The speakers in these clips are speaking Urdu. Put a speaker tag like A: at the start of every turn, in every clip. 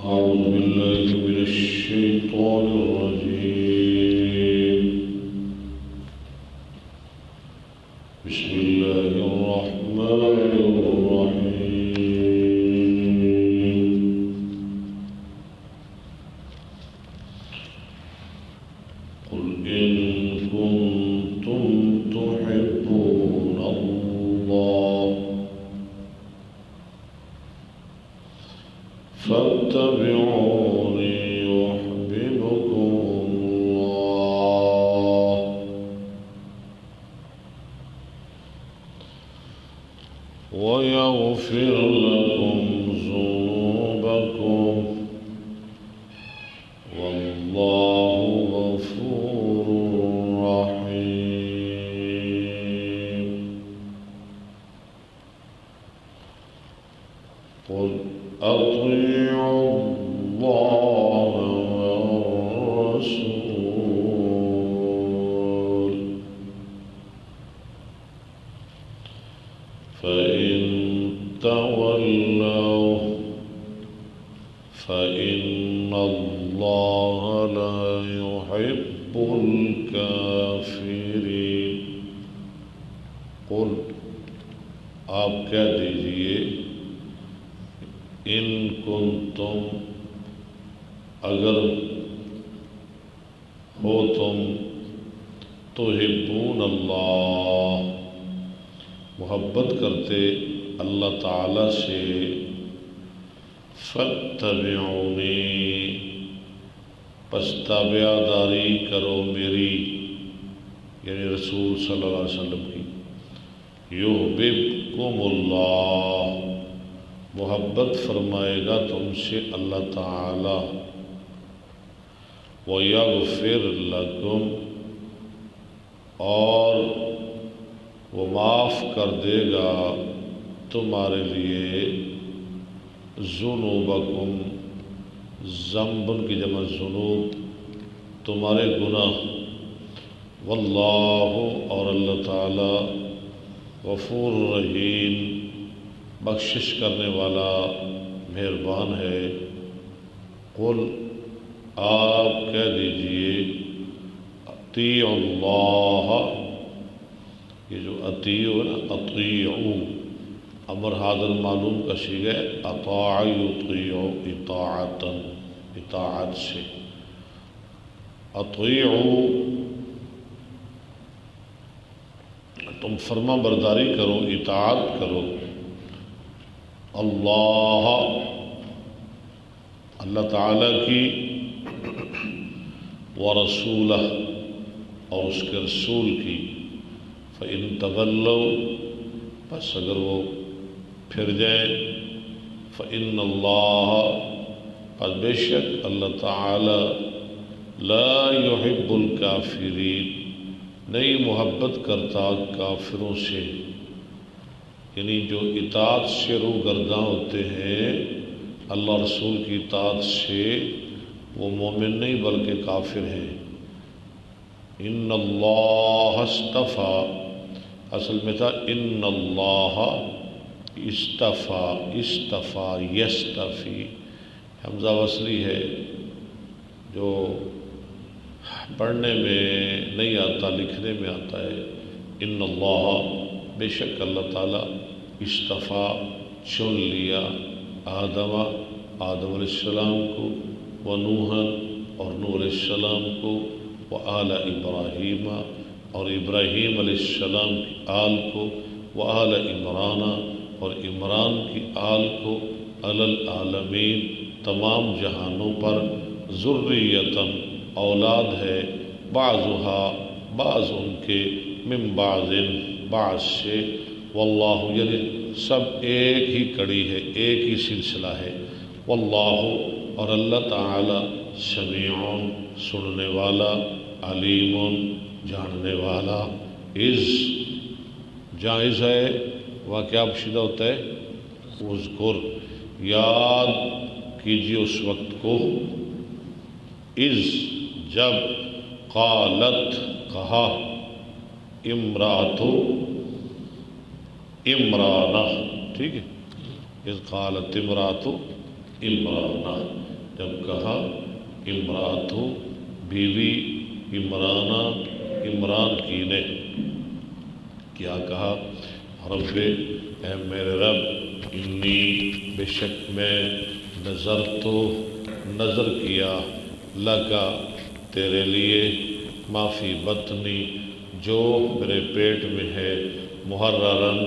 A: أعوذ بالله من الشيطان الرجيم. بسم الله الرحمن الرحيم. قل إن كنتم تحبون الله فاتبعوني يحببكم الله ويغفر لكم ذنوبكم والله غفور رحيم. قل أطيعوا الله والرسول فإن تولوا فإن الله لا يحب الكافرين. قل آپ کہہ دیجئے ان کنتم اگر ہو تم تحبون اللہ محبت کرتے اللہ تعالی سے فاتبعونی پس تابعداری کرو میری یعنی رسول صلی اللہ علیہ وسلم کی. یحببکم اللہ محبت فرمائے گا تم سے اللہ تعالی. وَيَغْفِرْ لَكُمْ اور وہ معاف کر دے گا تمہارے لیے ذنوبکم ذنبن کی جمع ذنوب تمہارے گناہ. واللہ اور اللہ تعالی غفور رحیم بخشش کرنے والا مہربان ہے. قل آپ کہہ دیجئے اطیعوا اللہ یہ جو اطیعوا ہے نا اطیعوا امر حاضر معلوم کا صیغہ ہے اطاع یطیع اطاعتا اطاعت سے. اطیعوا تم فرما برداری کرو اطاعت کرو اللہ اللہ تعالیٰ کی ورسولہ اور اس کے رسول کی. فإن تولوا بس اگر وہ پھر جائیں فإن اللہ پس بے شک اللہ تعالی لا يحب الکافرین نہیں محبت کرتا کافروں سے یعنی جو اطاعت سے روگرداں ہوتے ہیں اللہ رسول کی اطاعت سے وہ مومن نہیں بلکہ کافر ہیں. ان اللہ اصطفیٰ اصل میں تھا ان اللہ استفیٰ یستفی حمزہ وصلی ہے جو پڑھنے میں نہیں آتا لکھنے میں آتا ہے. ان اللہ بے شک اللہ تعالیٰ استفیٰ چن لیا آدم علیہ السلام کو ونوحًا اور نوح علیہ السلام کو وآل ابراہیم اور ابراہیم علیہ السلام کی آل کو وآل عمران اور عمران کی آل کو علی العالمین تمام جہانوں پر. ذریتاً اولاد ہے بعضها بعض ان کے من بعض بعض سے. واللہ یعنی سب ایک ہی کڑی ہے ایک ہی سلسلہ ہے. واللہ اور اللہ تعالی سمیع سننے والا علیم جاننے والا. از جائز ہے واقعہ پوشیدہ ہوتا ہے. اذکر یاد کیجیے اس وقت کو از جب قالت کہا عمرانہ ٹھیک ہے. اذ قالت امرأۃ عمرانہ جب کہا امراتو بیوی عمران کی نے کیا کہا؟ رب اے میرے رب انی بے شک میں نظر کیا لگا تیرے لیے معافی بطنی جو میرے پیٹ میں ہے محررن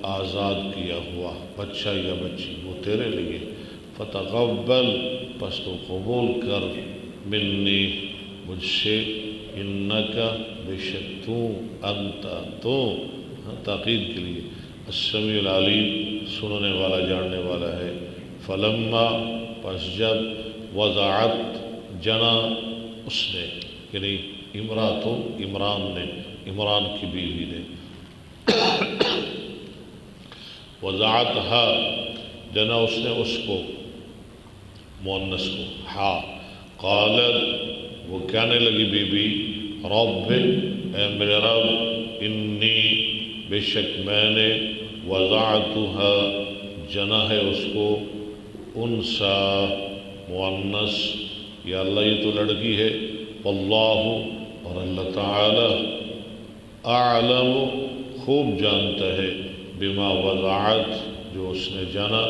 A: آزاد کیا ہوا بچہ یا بچی وہ تیرے لیے فتقبل پس تو قبول کر منی مجھ سے انکا بے شک تو انت تو تاکید کے لیے السمیع العلیم سننے والا جاننے والا ہے فلما پس جب وضعت جنا اس نے یعنی عمران کی بیوی نے وضعتها جنا اس نے اس کو مؤنث کو قالت وہ کہنے لگی بی بی رب اے میرے رب انی بے شک میں نے وضعتها جنا ہے اس کو انسا مؤنث یا اللہ یہ تو لڑکی ہے واللہ اور اللہ تعالی اعلم خوب جانتا ہے بما وضعت جو اس نے جانا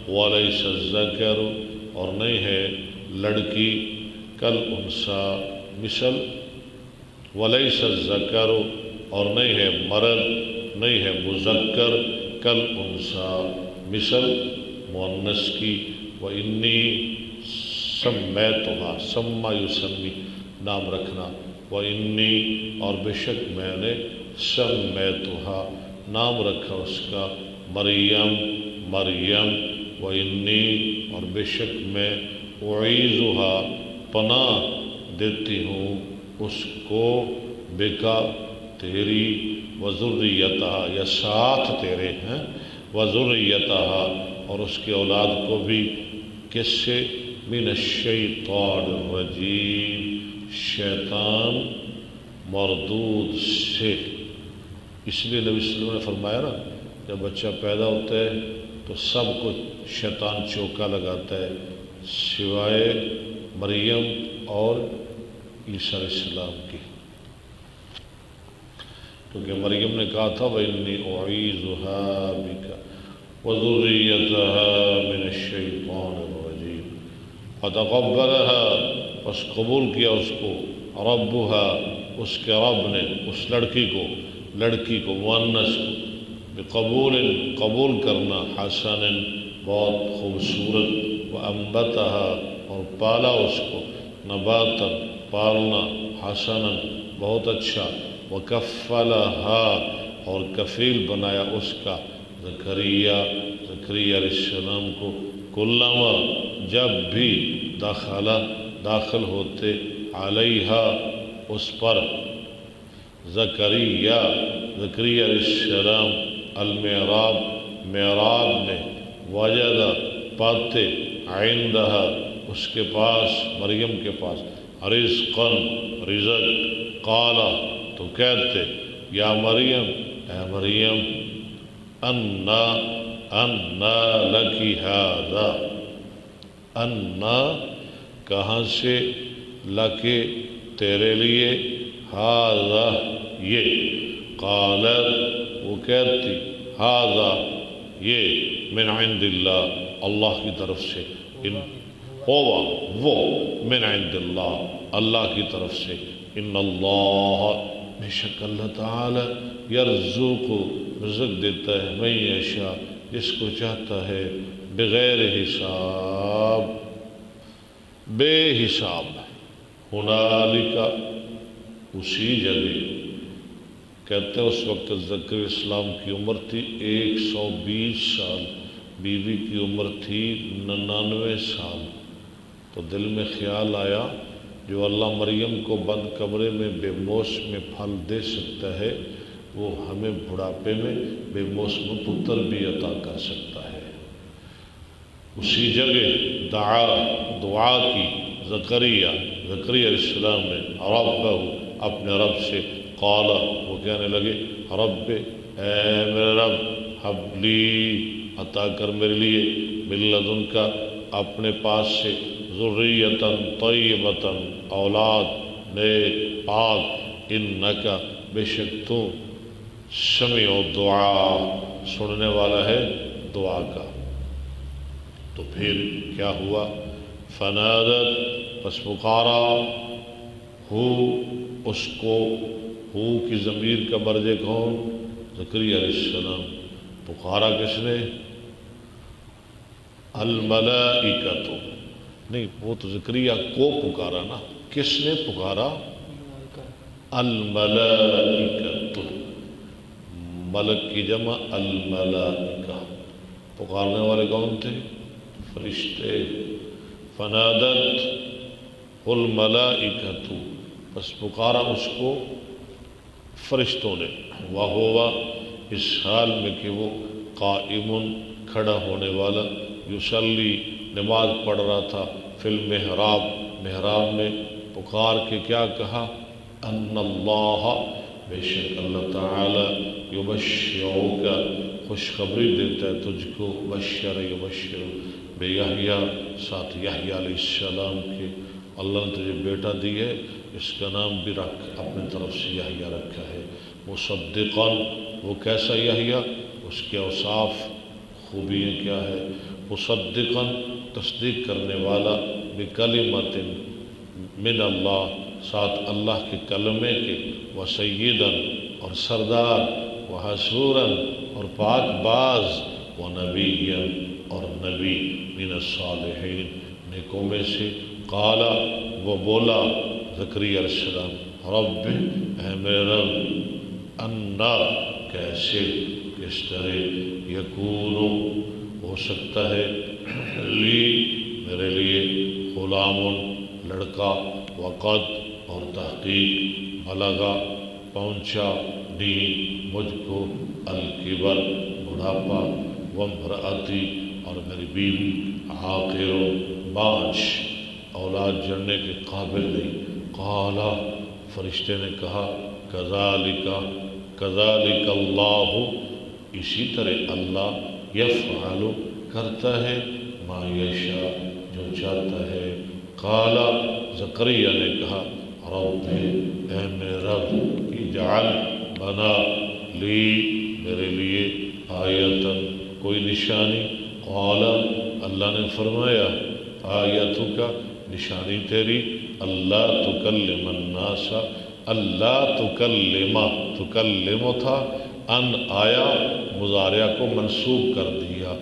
A: ولیس الذکر اور نہیں ہے لڑکی کل انسا مثل ولیس الذکر اور نہیں ہے مرد نہیں ہے مذکر کل انسا مثل مؤنث کی وانی سمیتها سما یسمی نام رکھنا وانی اور بے شک میں نے سمیتها نام رکھا اس کا مریم وانی اور بے شک میں اعیذها پناہ دیتی ہوں اس کو بکا تیری وذریتها یا ساتھ تیرے ہیں وذریتها اور اس کی اولاد کو بھی کس سے من الشیطان الرجیم شیطان مردود سے اس لیے نبی صلی اللہ علیہ وسلم نے فرمایا نا جب بچہ پیدا ہوتا ہے تو سب کو شیطان چوکا لگاتا ہے سوائے مریم اور عیسیٰ علیہ السلام کی کیونکہ مریم نے کہا تھا وَإِنِّي أُعِيذُهَا بِكَ وَذُرِّيَّتَهَا مِنَ الشَّيْطَانِ الرَّجِيمِ فَتَقَبَّلَهَا پس قبول کیا اس کو ربها اس کے رب نے اس لڑکی کو مؤنث کو بقبول قبول کرنا حسن بہت خوبصورت وَأَنبَتَهَا اور پالا اس کو نباتا پالنا حسنا بہت اچھا وَكَفَّلَهَا اور کفیل بنایا اس کا زکریا علیہ السلام کو کلما جب بھی داخل ہوتے علیہا اس پر زکریا علیہ السلام المعراج میں وجد پاتے عندہا اس کے پاس مریم کے پاس رزق قالا تو کہتے یا مریم اے مریم انا لکی ھذا انا کہاں سے لکے تیرے لیے ھذا یہ قالت وہ کہتی ھذا یہ من عند اللہ کی طرف سے وہ من عند اللہ کی طرف سے ان اللہ بے شک اللہ تعالی یرزق رزق دیتا ہے من یشاء جس کو چاہتا ہے بغیر حساب بے حساب ہنالک اسی جگہ کہتے ہیں اس وقت زکریا السلام کی عمر تھی 120 سال بیوی کی عمر تھی 99 سال تو دل میں خیال آیا جو اللہ مریم کو بند کمرے میں بے موسم پھل دے سکتا ہے وہ ہمیں بڑھاپے میں بے موسم پتر بھی عطا کر سکتا ہے اسی جگہ دعا کی زکریا علیہ السلام نے ربہ اپنے رب سے قال وہ کہنے لگے رب اے میرے رب حبلی عطا کر میرے لیے من لدن کا اپنے پاس سے ذریۃ طیبۃ، اولاد نیک پاک، انکا بے شک تو سمیع دعا، سننے والا ہے دعا کا۔ تو پھر کیا ہوا؟ فنادت، پس پکارا، ہو اس کو، ہو کی ضمیر کا مرجع کون؟ زکریا علیہ السلام۔ پکارا کس نے؟ الملائکۃ، نہیں وہ تو زکریا کو پکارا نا، کس نے پکارا؟ الملائکۃ، ملک کی جمع الملائکہ، پکارنے والے کون تھے؟ فرشتے۔ فنادت الملائکۃ، بس پکارا اس کو فرشتوں نے، وہو، اس حال میں کہ وہ قائم، کھڑا ہونے والا، یصلی، نماز پڑھ رہا تھا، فی المحراب، محراب میں، پکار کے کیا کہا؟ ان اللہ، بے شک اللہ تعالی، یبشرک، خوشخبری دیتا ہے تجھ کو، بشر یبشر، بے یحییٰ، ساتھ یحییٰ علیہ السلام کے، اللہ نے تجھے بیٹا دی ہے، اس کا نام بھی رکھ، اپنے طرف سے یحییٰ رکھا ہے۔ مصدقاً، وہ کیسا یحییٰ؟ اس کے اوصاف، خوبیاں کیا ہے؟ مصدقاً، تصدیق کرنے والا، بکلمۃ من اللہ، ساتھ اللہ کے کلمے کے، وسیداً، اور سردار، وحسوراً، اور پاک باز، ونبیاً، اور نبی، من الصالحین، نیکوں میں سے۔ قال، وہ بولا زکریا علیہ السلام، رب، اے میرے رب، انا، کیسے، کس طرح، یکون، ہو سکتا ہے، لی، میرے لیے، غلام، لڑکا، وقت، اور تحقیق، بلغا، پہنچا، دی، مجھ کو، الکبر، بڑھاپا، وامرأتی، اور میری بیوی، عاقر، بانجھ، اولاد جننے کے قابل نہیں۔ قال، فرشتے نے کہا، کذالک، کذالک اللہ، اسی طرح اللہ، یفعل، کرتا ہے، ما یشاء، جو چاہتا ہے۔ قال، زکریا نے کہا، رب، اے میرے رب، اجعل، بنا، لی، میرے لیے، آیتاً، کوئی نشانی۔ قال، اللہ نے فرمایا، آیتک، نشانی تیری، اللہ تکلم الناس، اللہ تکلم، تکلم تھا، ان آیا مضارع کو منصوب کر دیا،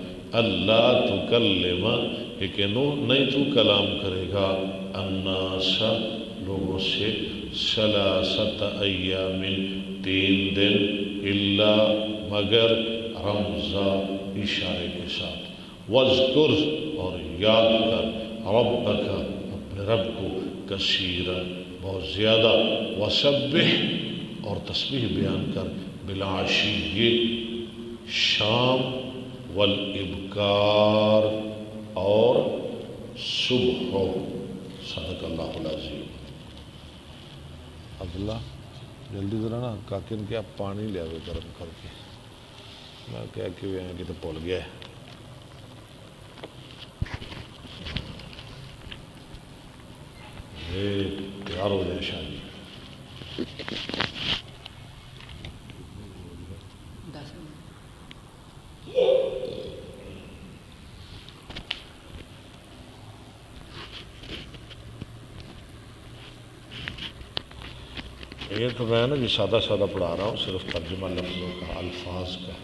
A: اللہ تکلم، کہ نہیں تو کلام کرے گا، الناس، لوگوں سے، ثلاثۃ ایام، 3 دن، الا، مگر، رمزا، اشارے کے ساتھ، واذکر، اور یاد کر، ربک، اپنے رب کو، کثیرا، بہت زیادہ، وسبح، اور تسبیح بیان کر، بالعشی، شام، والابکار، اور صبح۔ صدق اللہ العظیم۔ عبداللہ جلدی ذرا نا کاکن کیا پانی لے آئے گرم کر کے، میں کہہ کے بھی آئیں کہ تو بھول گیا ہے۔ تیار ہو جائے شاہ جی۔ یہ تو میں نا جی سادہ سادہ پڑھا رہا ہوں، صرف ترجمہ لفظوں کا، الفاظ کا۔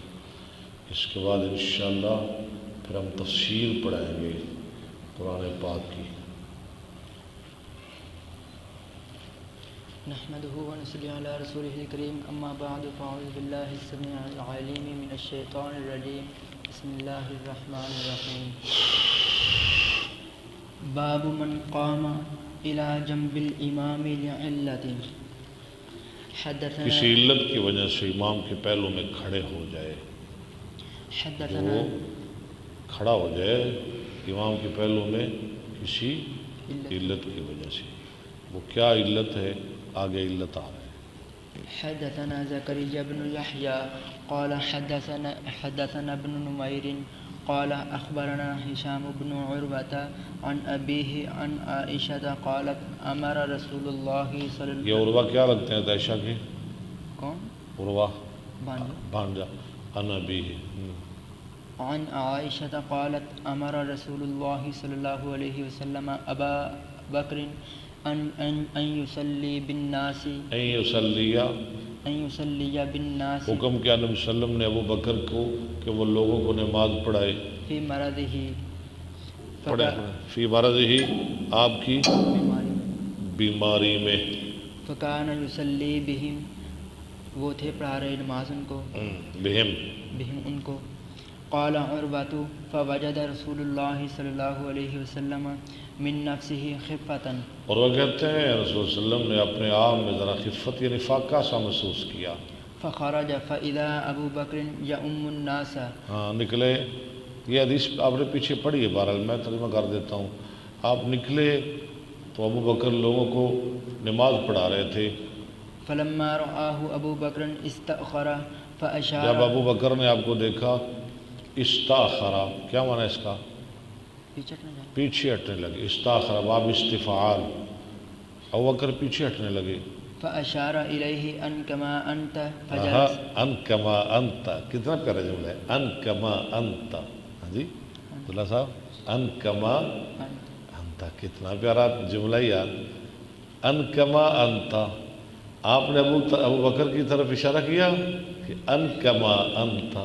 A: اس کے بعد انشاءاللہ پھر ہم تفسیر پڑھائیں گے قرآن پاک کی۔
B: نحمده ونصلي على رسوله الكريم، اما بعد، فاعوذ بالله السميع العليم من الشيطان الرجيم، بسم الله الرحمن الرحيم۔ باب من قام الى جنب الامام لعلة، حدثنا،
A: کسی علت کی وجہ سے امام کے پہلو میں کھڑے ہو جائے،
B: حدثنا،
A: جو کھڑا ہو جائے امام کے پہلو میں کسی علت کی وجہ سے، وہ کیا علت ہے آگے علت آ رہا ہے۔
B: حدثنا زكريا بن يحيى قال حدثنا ابن نمير قال أخبرنا هشام بن عروة عن أبيه عن عائشة قالت أمر رسول الله صلى الله
A: یہ عروہ کیا لگتے ہیں عائشہ کے؟
B: کون
A: عروہ
B: بانجا
A: بھانجا عن ابیہ
B: عن عائشة قالت أمر رسول الله صلى الله عليه وسلم أبا بكر أن يصلي بالناس
A: ان یصلی حکم کیا نبی صلی اللہ علیہ وسلم نے ابو بکر کو کہ وہ لوگوں کو نماز پڑھائے
B: في مرضه
A: فی مرضہ آپ کی بیماری میں
B: فكان يصلي بهم وہ تھے پڑھا رہے نماز ان کو بهم ان کو قال عروة فوجد رسول الله صلی اللہ علیہ وسلم من نفسه خفة
A: اور وہ کہتے ہیں رسول صلی اللہ علیہ وسلم نے اپنے آپ میں ذرا خفت یعنی فاقہ سا محسوس کیا
B: فخرج فإذا ابو بکر يؤم الناس
A: ہاں نکلے. یہ حدیث آپ نے پیچھے پڑھی ہے، بہرحال میں ترجمہ کر دیتا ہوں. آپ نکلے تو ابو بکر لوگوں کو نماز پڑھا رہے تھے.
B: فلما رآه ابو بکر استأخر فأشار
A: جب ابو بکر نے آپ کو دیکھا استاخرا کیا معنی ہے اس کا؟ پیچھے ہٹنے لگے. استاخرا باب استفعال. ابو بکر پیچھے ہٹنے لگے.
B: فأشار إليه أن كما أنت فجلس
A: ان کما انت کتنا پیارا جملہ ہے. ان کما انت. ہاں جی عبداللہ صاحب ان کما انت کتنا پیارا جملہ یار. ان کما انت آپ نے ابو بکر کی طرف اشارہ کیا کہ ان کما انت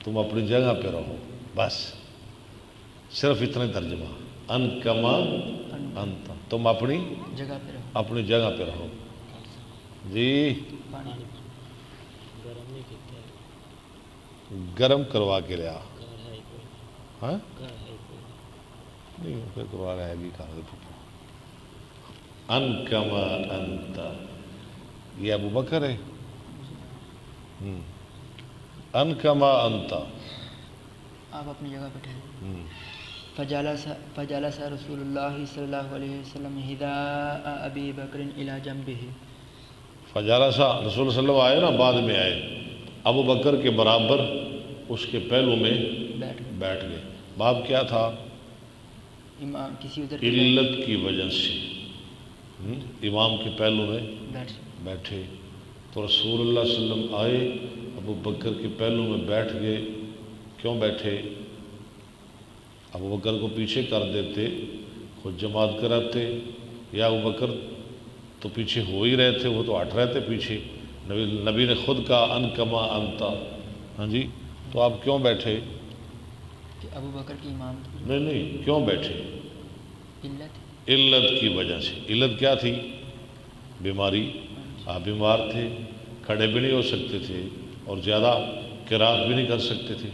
A: تم اپنی جگہ پہ رہو. بس صرف اتنا ترجمہ. ان کما انت تم اپنی
B: جگہ پہ رہو.
A: اپنی جگہ پہ رہو. جی گرم کروا کے لیا. ہاں نہیں پھر کروا رہا ہے بھی کہا. ان کما انت یہ ابو بکر ہے. ان کما انت
B: آپ اپنی جگہ پہ ٹھہرے. فجلس رسول اللہ صلی اللہ علیہ وسلم حذاء ابی بکر الی جنبہ.
A: فجلس رسول صلی اللہ علیہ وسلم آئے نا بعد میں آئے ابو بکر کے برابر اس کے پہلو میں بیٹھ گئے. باب کیا تھا؟
B: امام کسی ادھر
A: علت کی وجہ سے امام کے پہلو میں بیٹھے تو رسول اللہ صلی اللہ علیہ وسلم آئے ابو بکر کے پہلو میں بیٹھ گئے. کیوں بیٹھے؟ ابو بکر کو پیچھے کر دیتے خود جماعت کراتے، یا ابو بکر تو پیچھے ہو ہی رہے تھے، وہ تو ہٹ رہے تھے پیچھے. نبی نے خود کہا ان کما انتا. ہاں جی تو آپ کیوں بیٹھے؟
B: کہ ابو بکر کی امام
A: نہیں کیوں بیٹھے؟ علت کی وجہ سے. علت کیا تھی؟ بیماری. آپ بیمار تھے، کھڑے بھی نہیں ہو سکتے تھے اور زیادہ قرات بھی نہیں کر سکتے تھے.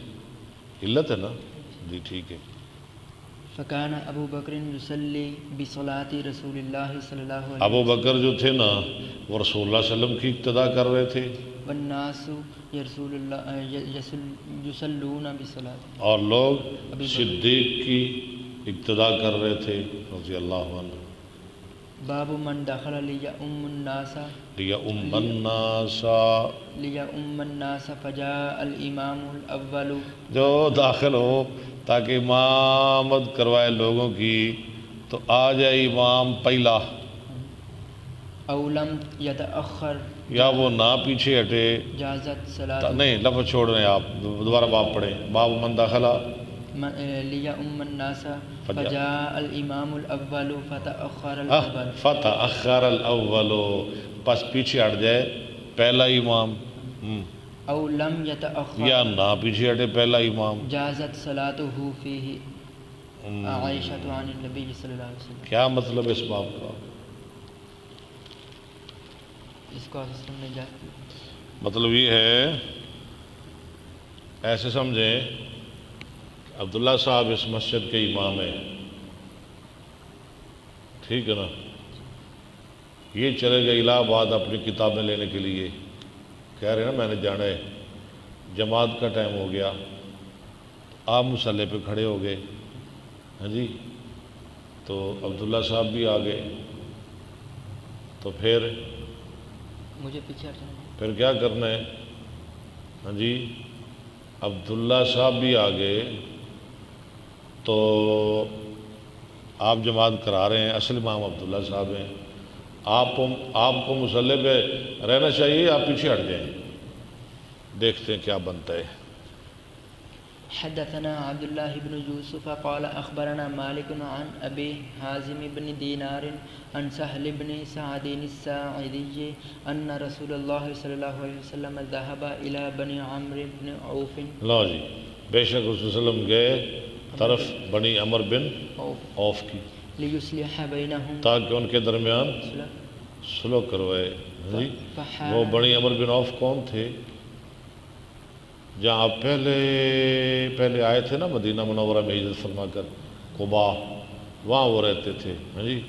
A: علت ہے نا جی ٹھیک ہے.
B: فکان ابو بکر یصلی بصلاۃ رسول اللہ صلی اللہ علیہ وسلم.
A: ابو بکر جو تھے نا وہ رسول اللہ صلی اللہ علیہ وسلم کی اقتدا کر رہے تھے.
B: والناس رسول اللہ یصلون بصلاۃ
A: اور لوگ صدیق کی اقتدا کر رہے تھے رضی اللہ عنہ.
B: باب من دخل لیؤم الناس فجاء الامام الاول. جو
A: داخل ہو تاکہ امامت کروائے لوگوں کی تو آ جائے امام پہلا.
B: او لم یتأخر
A: یا وہ نہ پیچھے ہٹے.
B: جازت صلاۃ
A: نہیں لفظ چھوڑ رہے ہیں آپ، دوبارہ باب پڑھیں. باب من دخل
B: لیؤم الناس فجاء الامام الاول فتأخر الاول.
A: فتأخر الاول پس پیچھے ہٹ جائے پہلا امام.
B: او لم یتأخر
A: یا نہ پیچھے ہٹے پہلا امام.
B: جازت صلاته فیہ عائشہ عن النبی صلی اللہ علیہ وسلم.
A: کیا مطلب اس باب کا؟
B: اس کو سننے جاتی
A: مطلب یہ ہے، ایسے سمجھیں عبداللہ صاحب اس مسجد کے امام ہیں، ٹھیک ہے نا. یہ چلے گئے الہ آباد اپنی کتابیں لینے کے لیے، کہہ رہے ہیں نا میں نے جانا ہے، جماعت کا ٹائم ہو گیا، آپ مصلی پہ کھڑے ہو گئے. ہاں جی تو عبداللہ صاحب بھی آ گئے تو پھر
B: مجھے پیچھے ہٹنا ہے.
A: پھر کیا کرنا ہے؟ ہاں جی عبداللہ صاحب بھی آ گئے تو آپ جماعت کرا رہے ہیں، اصل امام عبداللہ صاحب ہیں، آپ کو مصلی پہ رہنا چاہیے، آپ پیچھے ہٹ جائیں، دیکھتے ہیں کیا بنتا ہے۔
B: حدثنا عبد الله بن يوسف قال أخبرنا مالك عن أبي حازم بن دينار عن سهل بن سعد الساعدي أن رسول الله صلى الله عليه وسلم ذهب إلى بني عمرو بن عوف
A: لو جی، بے شک رسول صلی اللہ علیہ وسلم گئے طرف بنی عمر بن عوف کی،
B: ليصلح بينهم
A: تاکہ ان کے درمیان صلح کروائے۔ جی، وہ بنی عمر بن عوف کون تھے؟ جہاں آپ پہلے آئے تھے نا مدینہ منورہ میں ہجرت فرما کر، قباء، وہاں وہ رہتے تھے۔ ہاں جی،